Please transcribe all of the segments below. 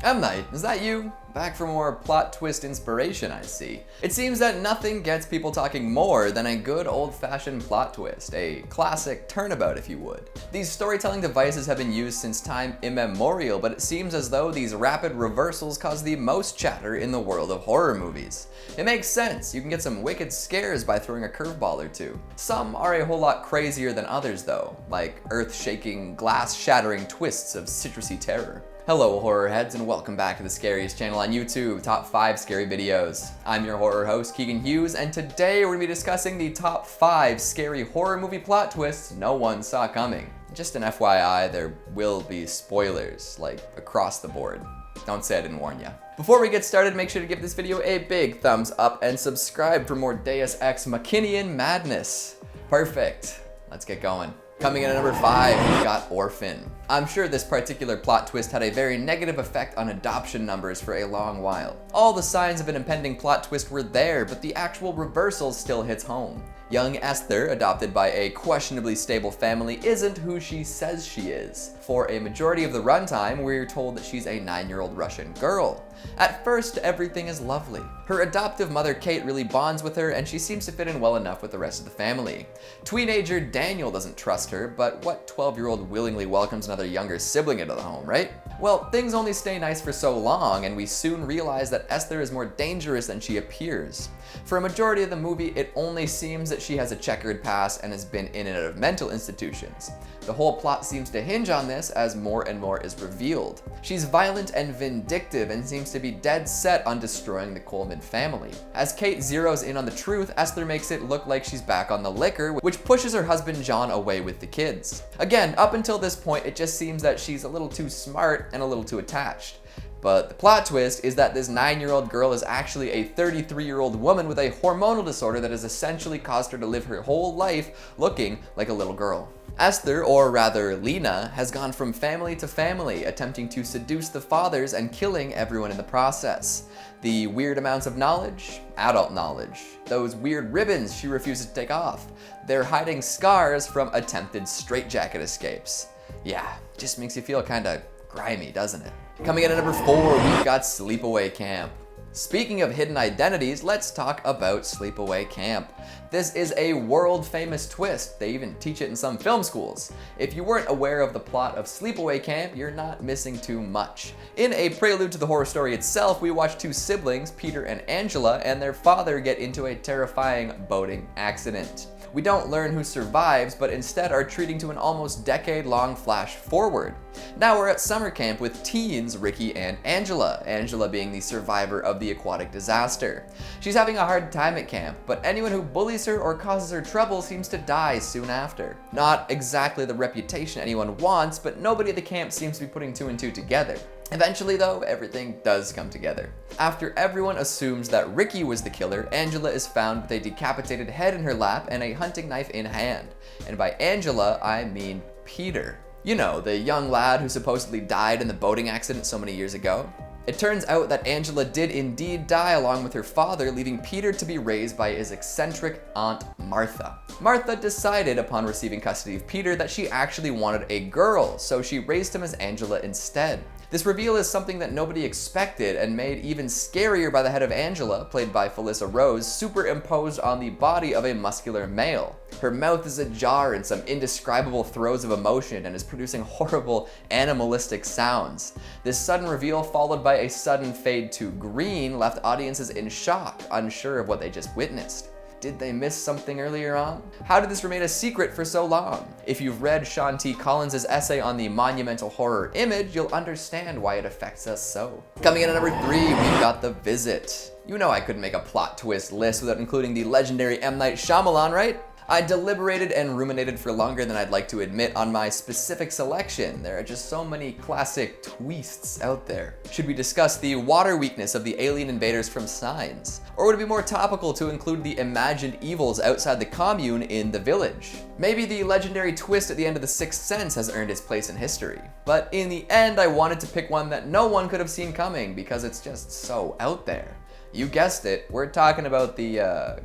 M. Night, is that you? Back for more plot twist inspiration, I see. It seems that nothing gets people talking more than a good old-fashioned plot twist, a classic turnabout if you would. These storytelling devices have been used since time immemorial, but it seems as though these rapid reversals cause the most chatter in the world of horror movies. It makes sense, you can get some wicked scares by throwing a curveball or two. Some are a whole lot crazier than others though, like earth-shaking, glass-shattering twists of citrusy terror. Hello horror heads and welcome back to the scariest channel on YouTube, Top 5 Scary Videos. I'm your horror host Keegan Hughes, and today we're going to be discussing the top 5 scary horror movie plot twists no one saw coming. Just an FYI, there will be spoilers, like across the board. Don't say I didn't warn ya. Before we get started, make sure to give this video a big thumbs up and subscribe for more Deus Ex Machinian madness. Perfect. Let's get going. Coming in at number 5, we've got Orphan. I'm sure this particular plot twist had a very negative effect on adoption numbers for a long while. All the signs of an impending plot twist were there, but the actual reversal still hits home. Young Esther, adopted by a questionably stable family, isn't who she says she is. For a majority of the runtime, we're told that she's a 9-year-old Russian girl. At first, everything is lovely. Her adoptive mother Kate really bonds with her, and she seems to fit in well enough with the rest of the family. Teenager Daniel doesn't trust her, but what 12-year-old willingly welcomes another younger sibling into the home, right? Well, things only stay nice for so long, and we soon realize that Esther is more dangerous than she appears. For a majority of the movie, it only seems that she has a checkered past and has been in and out of mental institutions. The whole plot seems to hinge on this as more and more is revealed. She's violent and vindictive and seems to be dead set on destroying the Coleman family. As Kate zeroes in on the truth, Esther makes it look like she's back on the liquor, which pushes her husband John away with the kids. Again, up until this point, it just seems that she's a little too smart and a little too attached. But the plot twist is that this 9-year-old girl is actually a 33-year-old woman with a hormonal disorder that has essentially caused her to live her whole life looking like a little girl. Esther, or rather Lena, has gone from family to family, attempting to seduce the fathers and killing everyone in the process. The weird amounts of knowledge, adult knowledge. Those weird ribbons she refuses to take off. They're hiding scars from attempted straitjacket escapes. Yeah, just makes you feel kinda grimy, doesn't it? Coming in at number 4, we've got Sleepaway Camp. Speaking of hidden identities, let's talk about Sleepaway Camp. This is a world-famous twist. They even teach it in some film schools. If you weren't aware of the plot of Sleepaway Camp, you're not missing too much. In a prelude to the horror story itself, we watch two siblings, Peter and Angela, and their father get into a terrifying boating accident. We don't learn who survives, but instead are treating to an almost decade-long flash forward. Now we're at summer camp with teens Ricky and Angela, Angela being the survivor of the aquatic disaster. She's having a hard time at camp, but anyone who bullies her or causes her trouble seems to die soon after. Not exactly the reputation anyone wants, but nobody at the camp seems to be putting 2 and 2 together. Eventually though, everything does come together. After everyone assumes that Ricky was the killer, Angela is found with a decapitated head in her lap and a hunting knife in hand. And by Angela, I mean Peter. You know, the young lad who supposedly died in the boating accident so many years ago. It turns out that Angela did indeed die along with her father, leaving Peter to be raised by his eccentric aunt Martha. Martha decided upon receiving custody of Peter that she actually wanted a girl, so she raised him as Angela instead. This reveal is something that nobody expected and made even scarier by the head of Angela, played by Felissa Rose, superimposed on the body of a muscular male. Her mouth is ajar in some indescribable throes of emotion and is producing horrible animalistic sounds. This sudden reveal, followed by a sudden fade to green, left audiences in shock, unsure of what they just witnessed. Did they miss something earlier on? How did this remain a secret for so long? If you've read Sean T. Collins' essay on the monumental horror image, you'll understand why it affects us so. Coming in at number 3, we've got The Visit. You know I couldn't make a plot twist list without including the legendary M. Night Shyamalan, right? I deliberated and ruminated for longer than I'd like to admit on my specific selection. There are just so many classic twists out there. Should we discuss the water weakness of the alien invaders from Signs? Or would it be more topical to include the imagined evils outside the commune in The Village? Maybe the legendary twist at the end of The Sixth Sense has earned its place in history. But in the end, I wanted to pick one that no one could have seen coming because it's just so out there. You guessed it, we're talking about the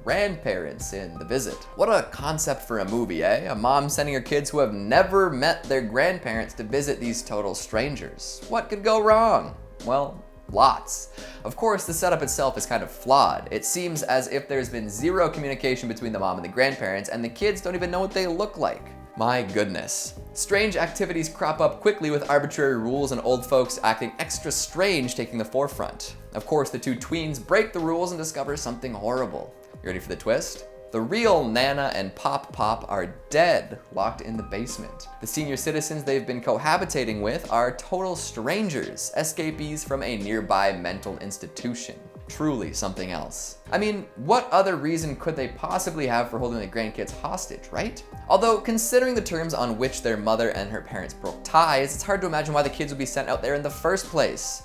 grandparents in The Visit. What a concept for a movie, eh? A mom sending her kids who have never met their grandparents to visit these total strangers. What could go wrong? Well, lots. Of course, the setup itself is kind of flawed. It seems as if there's been zero communication between the mom and the grandparents, and the kids don't even know what they look like. My goodness. Strange activities crop up quickly with arbitrary rules and old folks acting extra strange taking the forefront. Of course, the two tweens break the rules and discover something horrible. You ready for the twist? The real Nana and Pop are dead, locked in the basement. The senior citizens they've been cohabitating with are total strangers, escapees from a nearby mental institution. Truly something else. I mean, what other reason could they possibly have for holding the grandkids hostage, right? Although, considering the terms on which their mother and her parents broke ties, it's hard to imagine why the kids would be sent out there in the first place.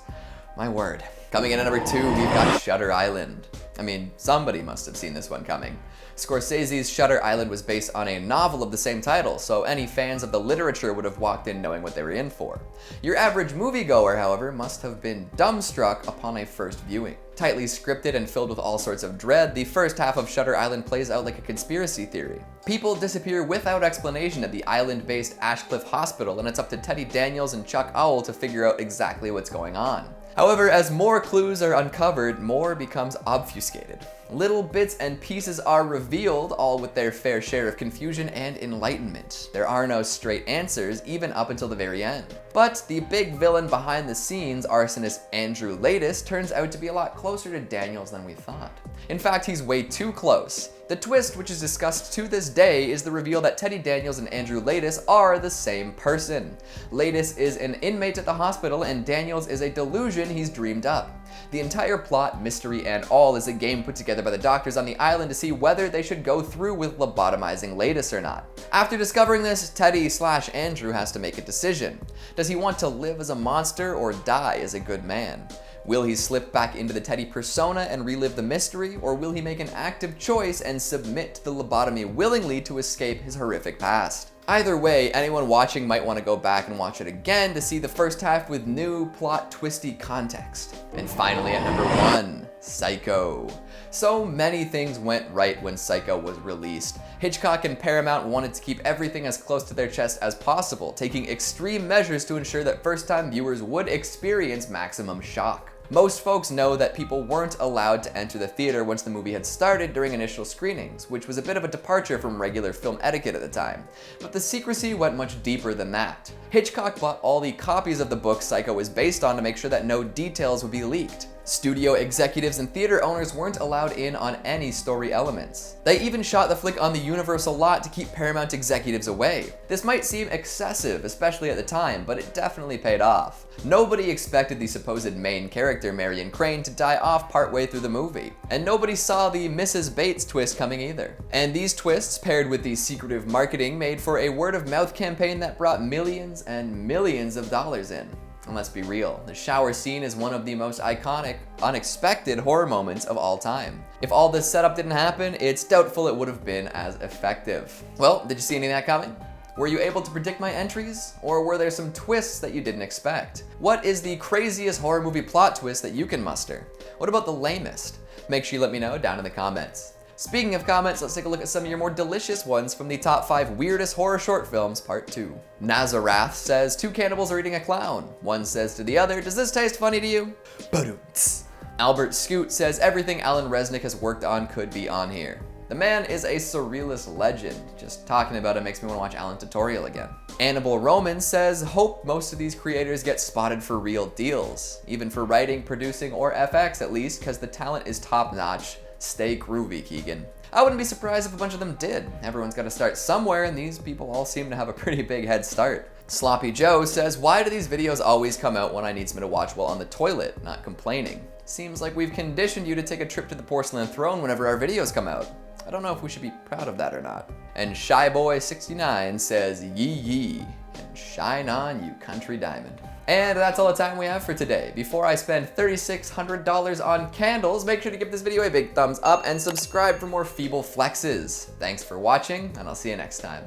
My word. Coming in at number 2, we've got Shutter Island. I mean, somebody must have seen this one coming. Scorsese's Shutter Island was based on a novel of the same title, so any fans of the literature would have walked in knowing what they were in for. Your average moviegoer, however, must have been dumbstruck upon a first viewing. Tightly scripted and filled with all sorts of dread, the first half of Shutter Island plays out like a conspiracy theory. People disappear without explanation at the island-based Ashcliff Hospital, and it's up to Teddy Daniels and Chuck Owl to figure out exactly what's going on. However, as more clues are uncovered, more becomes obfuscated. Little bits and pieces are revealed, all with their fair share of confusion and enlightenment. There are no straight answers, even up until the very end. But the big villain behind the scenes, arsonist Andrew Latis, turns out to be a lot closer to Daniels than we thought. In fact, he's way too close. The twist, which is discussed to this day, is the reveal that Teddy Daniels and Andrew Latis are the same person. Latis is an inmate at the hospital, and Daniels is a delusion he's dreamed up. The entire plot, mystery, and all is a game put together by the doctors on the island to see whether they should go through with lobotomizing Latis or not. After discovering this, Teddy/Andrew has to make a decision. Does he want to live as a monster or die as a good man? Will he slip back into the Teddy persona and relive the mystery, or will he make an active choice and submit to the lobotomy willingly to escape his horrific past? Either way, anyone watching might want to go back and watch it again to see the first half with new plot twisty context. And finally at number 1, Psycho. So many things went right when Psycho was released. Hitchcock and Paramount wanted to keep everything as close to their chest as possible, taking extreme measures to ensure that first-time viewers would experience maximum shock. Most folks know that people weren't allowed to enter the theater once the movie had started during initial screenings, which was a bit of a departure from regular film etiquette at the time. But the secrecy went much deeper than that. Hitchcock bought all the copies of the book Psycho was based on to make sure that no details would be leaked. Studio executives and theater owners weren't allowed in on any story elements. They even shot the flick on the Universal lot to keep Paramount executives away. This might seem excessive, especially at the time, but it definitely paid off. Nobody expected the supposed main character, Marion Crane, to die off partway through the movie. And nobody saw the Mrs. Bates twist coming either. And these twists, paired with the secretive marketing, made for a word-of-mouth campaign that brought millions and millions of dollars in. And let's be real, the shower scene is one of the most iconic, unexpected horror moments of all time. If all this setup didn't happen, it's doubtful it would have been as effective. Well, did you see any of that coming? Were you able to predict my entries? Or were there some twists that you didn't expect? What is the craziest horror movie plot twist that you can muster? What about the lamest? Make sure you let me know down in the comments. Speaking of comments, let's take a look at some of your more delicious ones from the top 5 weirdest horror short films, part 2. Nazarath says, 2 cannibals are eating a clown. One says to the other, does this taste funny to you? Ba-dum-ts. Albert Scoot says, everything Alan Resnick has worked on could be on here. The man is a surrealist legend. Just talking about it makes me want to watch Alan Tutorial again. Annabelle Roman says, hope most of these creators get spotted for real deals. Even for writing, producing, or FX at least, because the talent is top notch. Stay groovy, Keegan. I wouldn't be surprised if a bunch of them did. Everyone's got to start somewhere, and these people all seem to have a pretty big head start. Sloppy Joe says, why do these videos always come out when I need something to watch while on the toilet, not complaining? Seems like we've conditioned you to take a trip to the porcelain throne whenever our videos come out. I don't know if we should be proud of that or not. And Shyboy69 says, yee yee, and shine on, you country diamond. And that's all the time we have for today. Before I spend $3,600 on candles, make sure to give this video a big thumbs up and subscribe for more feeble flexes. Thanks for watching, and I'll see you next time.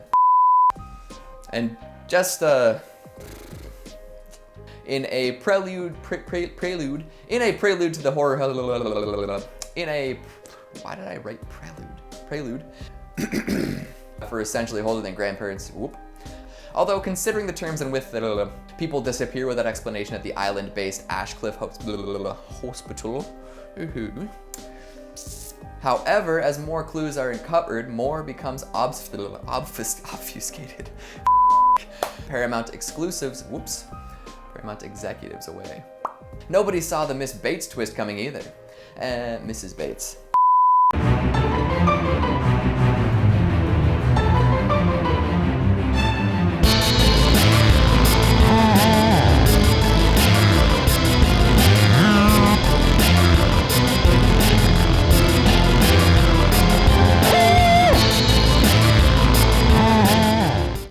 And just in a prelude to the horror, Why did I write prelude? For essentially holding their grandparents. Whoop. Although considering the terms in which people disappear without explanation at the island-based Ashcliff Hospital. However, as more clues are uncovered, more becomes obfuscated. Paramount exclusives, whoops, Paramount executives away. Nobody saw the Miss Bates twist coming either. Mrs. Bates.